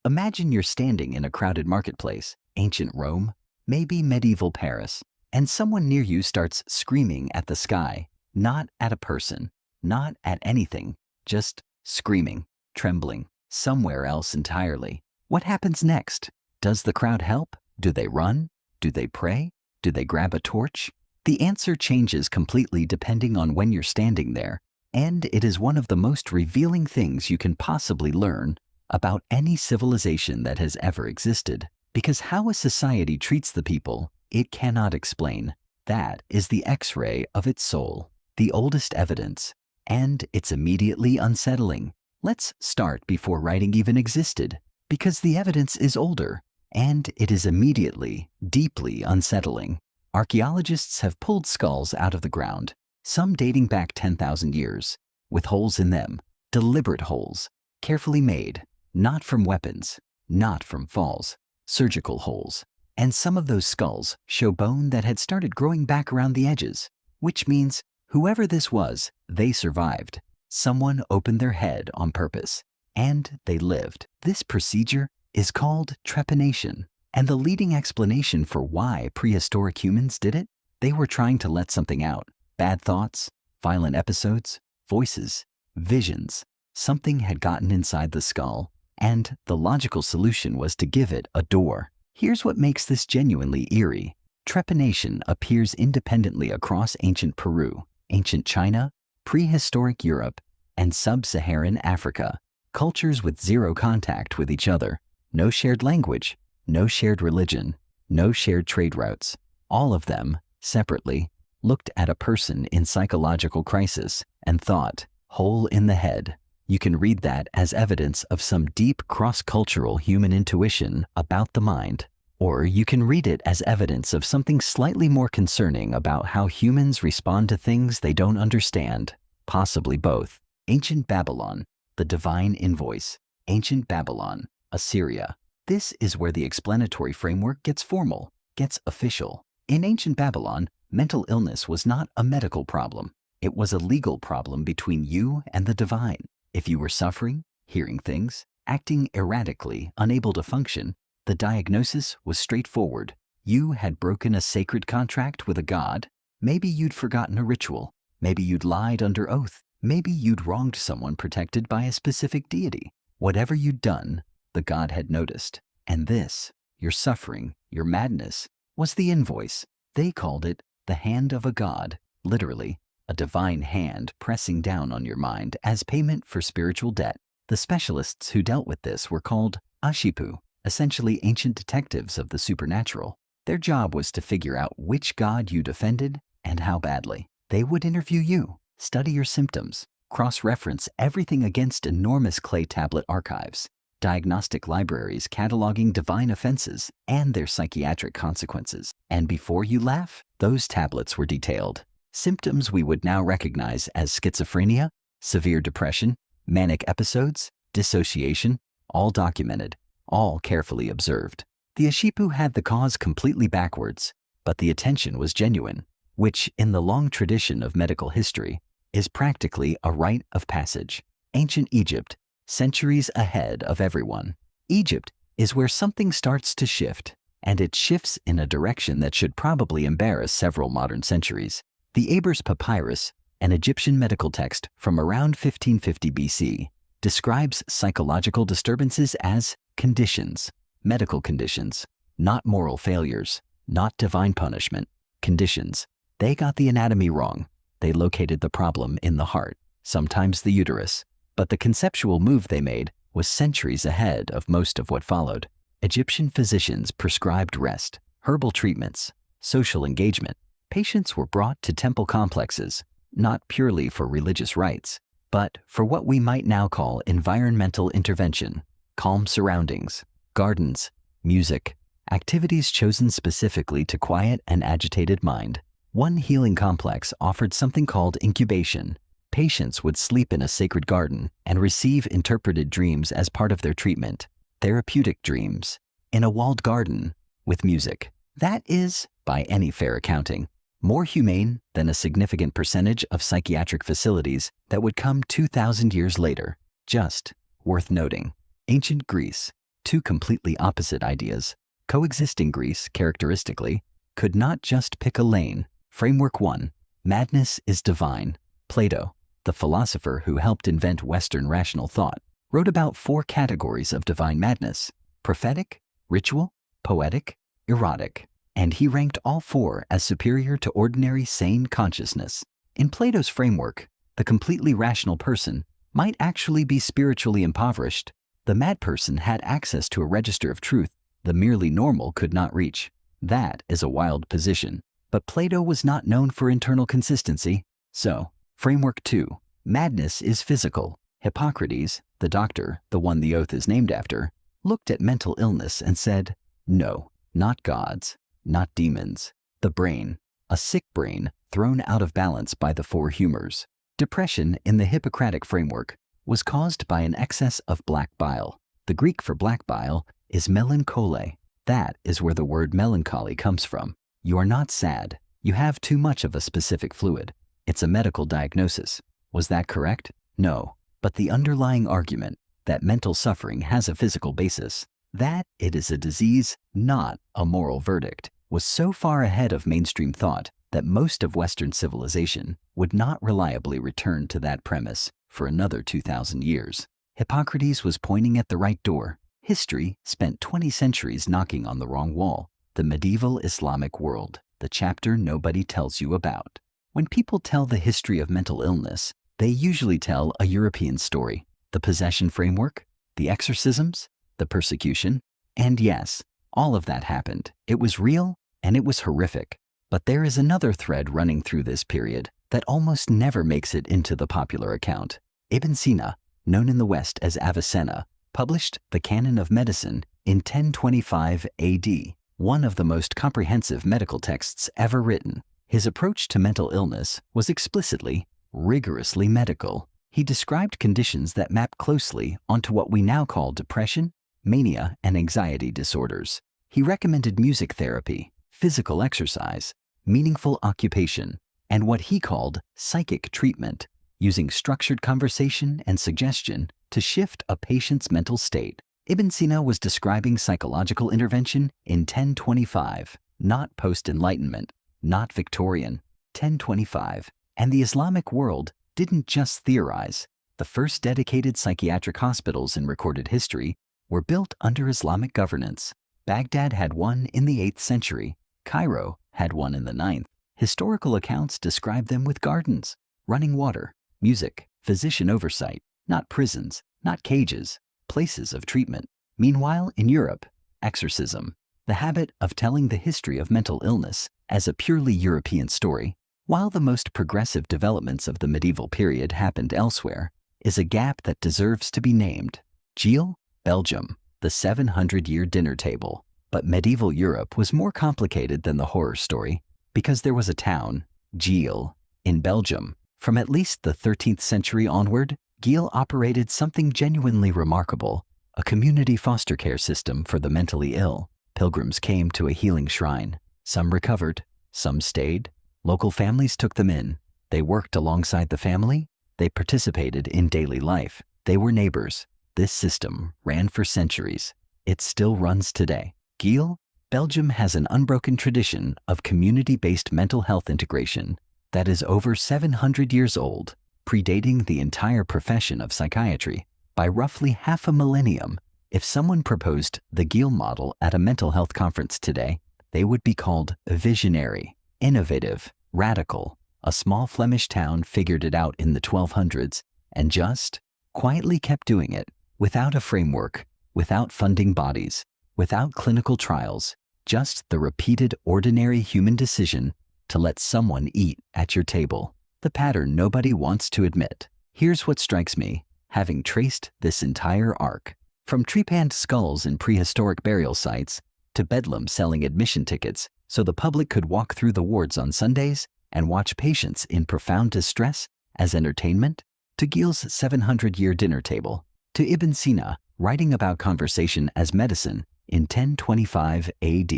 Imagine you're standing in a crowded marketplace, ancient Rome, maybe medieval Paris, and someone near you starts screaming at the sky, not at a person, not at anything, just screaming, trembling, somewhere else entirely. What happens next? Does the crowd help? Do they run? Do they pray? Do they grab a torch? The answer changes completely depending on when you're standing there, and it is one of the most revealing things you can possibly learn about any civilization that has ever existed. Because how a society treats the people, it cannot explain. That is the X-ray of its soul, the oldest evidence, and it's immediately unsettling. Let's start before writing even existed, because the evidence is older, and it is immediately, deeply unsettling. Archaeologists have pulled skulls out of the ground, some dating back 10,000 years, with holes in them, deliberate holes, carefully made, not from weapons, not from falls, surgical holes. And some of those skulls show bone that had started growing back around the edges, which means whoever this was, they survived. Someone opened their head on purpose, and they lived. This procedure is called trepanation, and the leading explanation for why prehistoric humans did it, they were trying to let something out. Bad thoughts, violent episodes, voices, visions. Something had gotten inside the skull, and the logical solution was to give it a door. Here's what makes this genuinely eerie. Trepanation appears independently across ancient Peru, ancient China, prehistoric Europe, and sub-Saharan Africa, cultures with zero contact with each other. No shared language, no shared religion, no shared trade routes. All of them, separately, looked at a person in psychological crisis and thought, hole in the head. You can read that as evidence of some deep cross-cultural human intuition about the mind, or you can read it as evidence of something slightly more concerning about how humans respond to things they don't understand, possibly both. Ancient Babylon, the divine invoice. Ancient Babylon, Assyria. This is where the explanatory framework gets formal, gets official. In ancient Babylon, mental illness was not a medical problem. It was a legal problem between you and the divine. If you were suffering, hearing things, acting erratically, unable to function, the diagnosis was straightforward. You had broken a sacred contract with a god. Maybe you'd forgotten a ritual. Maybe you'd lied under oath. Maybe you'd wronged someone protected by a specific deity. Whatever you'd done, the god had noticed. And this, your suffering, your madness, was the invoice. They called it the hand of a god, literally, a divine hand pressing down on your mind as payment for spiritual debt. The specialists who dealt with this were called ashipu, essentially ancient detectives of the supernatural. Their job was to figure out which god you defended and how badly. They would interview you, study your symptoms, cross-reference everything against enormous clay tablet archives, diagnostic libraries cataloging divine offenses and their psychiatric consequences. And before you laugh, those tablets were detailed. Symptoms we would now recognize as schizophrenia, severe depression, manic episodes, dissociation, all documented, all carefully observed. The Ashipu had the cause completely backwards, but the attention was genuine, which, in the long tradition of medical history, is practically a rite of passage. Ancient Egypt, centuries ahead of everyone. Egypt is where something starts to shift, and it shifts in a direction that should probably embarrass several modern centuries. The Ebers Papyrus, an Egyptian medical text from around 1550 BC, describes psychological disturbances as conditions, medical conditions, not moral failures, not divine punishment, conditions. They got the anatomy wrong. They located the problem in the heart, sometimes the uterus. But the conceptual move they made was centuries ahead of most of what followed. Egyptian physicians prescribed rest, herbal treatments, social engagement. Patients were brought to temple complexes, not purely for religious rites, but for what we might now call environmental intervention, calm surroundings, gardens, music, activities chosen specifically to quiet an agitated mind. One healing complex offered something called incubation. Patients would sleep in a sacred garden and receive interpreted dreams as part of their treatment, therapeutic dreams, in a walled garden with music. That is, by any fair accounting, more humane than a significant percentage of psychiatric facilities that would come 2,000 years later. Just worth noting. Ancient Greece, two completely opposite ideas, coexisting Greece, characteristically, could not just pick a lane. Framework 1. Madness is divine. Plato, the philosopher who helped invent Western rational thought, wrote about 4 categories of divine madness: prophetic, ritual, poetic, erotic, and he ranked all 4 as superior to ordinary sane consciousness. In Plato's framework, the completely rational person might actually be spiritually impoverished. The mad person had access to a register of truth the merely normal could not reach. That is a wild position. But Plato was not known for internal consistency. So, Framework 2. Madness is physical. Hippocrates, the doctor, the one the oath is named after, looked at mental illness and said, no, not gods, not demons, the brain, a sick brain thrown out of balance by the 4 humors. Depression in the Hippocratic framework was caused by an excess of black bile. The Greek for black bile is melanchole. That is where the word melancholy comes from. You are not sad. You have too much of a specific fluid. It's a medical diagnosis. Was that correct? No. But the underlying argument that mental suffering has a physical basis, that it is a disease, not a moral verdict, was so far ahead of mainstream thought that most of Western civilization would not reliably return to that premise for another 2,000 years. Hippocrates was pointing at the right door. History spent 20 centuries knocking on the wrong wall. The medieval Islamic world, the chapter nobody tells you about. When people tell the history of mental illness, they usually tell a European story. The possession framework, the exorcisms, the persecution, and yes, all of that happened. It was real and it was horrific. But there is another thread running through this period that almost never makes it into the popular account. Ibn Sina, known in the West as Avicenna, published the Canon of Medicine in 1025 AD, one of the most comprehensive medical texts ever written. His approach to mental illness was explicitly, rigorously medical. He described conditions that map closely onto what we now call depression, mania, and anxiety disorders. He recommended music therapy, physical exercise, meaningful occupation, and what he called psychic treatment, using structured conversation and suggestion to shift a patient's mental state. Ibn Sina was describing psychological intervention in 1025, not post-Enlightenment, not Victorian, 1025. And the Islamic world didn't just theorize. The first dedicated psychiatric hospitals in recorded history were built under Islamic governance. Baghdad had one in the 8th century. Cairo had one in the 9th. Historical accounts describe them with gardens, running water, music, physician oversight, not prisons, not cages, places of treatment. Meanwhile, in Europe, exorcism, the habit of telling the history of mental illness as a purely European story, while the most progressive developments of the medieval period happened elsewhere, is a gap that deserves to be named. Gilles, Belgium, the 700-year dinner table. But medieval Europe was more complicated than the horror story, because there was a town, Gilles, in Belgium. From at least the 13th century onward, Gilles operated something genuinely remarkable, a community foster care system for the mentally ill. Pilgrims came to a healing shrine. Some recovered, some stayed. Local families took them in. They worked alongside the family. They participated in daily life. They were neighbors. This system ran for centuries. It still runs today. Gilles, Belgium has an unbroken tradition of community-based mental health integration that is over 700 years old, predating the entire profession of psychiatry by roughly half a millennium. If someone proposed the Gilles model at a mental health conference today, they would be called visionary, innovative, radical. A small Flemish town figured it out in the 1200s and just quietly kept doing it, without a framework, without funding bodies, without clinical trials, just the repeated ordinary human decision to let someone eat at your table. The pattern nobody wants to admit. Here's what strikes me, having traced this entire arc, from trepanned skulls in prehistoric burial sites to Bedlam selling admission tickets so the public could walk through the wards on Sundays and watch patients in profound distress as entertainment, to Gilles' 700-year dinner table, to Ibn Sina writing about conversation as medicine in 1025 AD.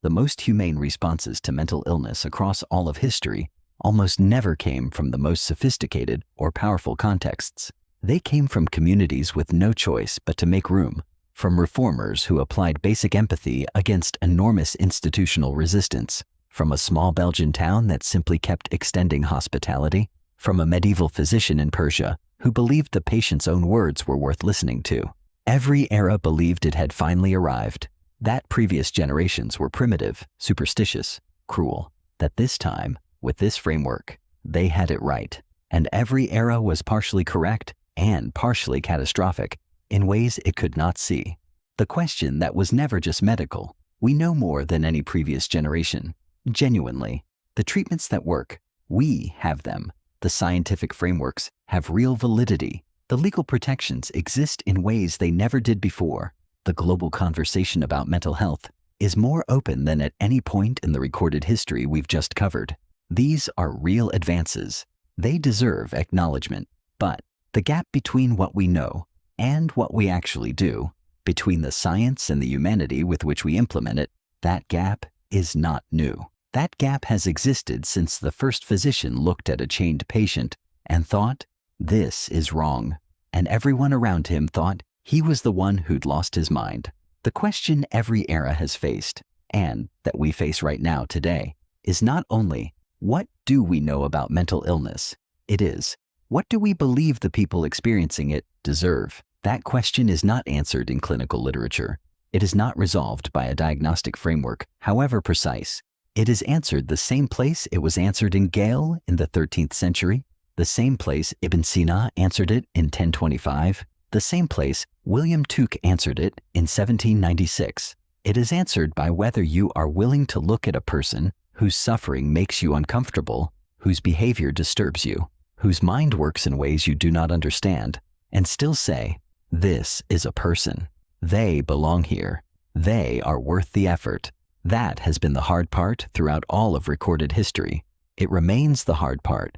The most humane responses to mental illness across all of history almost never came from the most sophisticated or powerful contexts. They came from communities with no choice but to make room from reformers who applied basic empathy against enormous institutional resistance, from a small Belgian town that simply kept extending hospitality, from a medieval physician in Persia who believed the patient's own words were worth listening to. Every era believed it had finally arrived, that previous generations were primitive, superstitious, cruel, that this time, with this framework, they had it right. And every era was partially correct and partially catastrophic in ways it could not see. The question that was never just medical. We know more than any previous generation. Genuinely, the treatments that work, we have them. The scientific frameworks have real validity. The legal protections exist in ways they never did before. The global conversation about mental health is more open than at any point in the recorded history we've just covered. These are real advances. They deserve acknowledgement. But the gap between what we know and what we actually do, between the science and the humanity with which we implement it, that gap is not new. That gap has existed since the first physician looked at a chained patient and thought, this is wrong. And everyone around him thought he was the one who'd lost his mind. The question every era has faced, and that we face right now today, is not only, what do we know about mental illness? It is, what do we believe the people experiencing it deserve? That question is not answered in clinical literature. It is not resolved by a diagnostic framework, however precise. It is answered the same place it was answered in Gale in the 13th century, the same place Ibn Sina answered it in 1025, the same place William Tuke answered it in 1796. It is answered by whether you are willing to look at a person whose suffering makes you uncomfortable, whose behavior disturbs you, whose mind works in ways you do not understand, and still say, this is a person. They belong here. They are worth the effort. That has been the hard part throughout all of recorded history. It remains the hard part.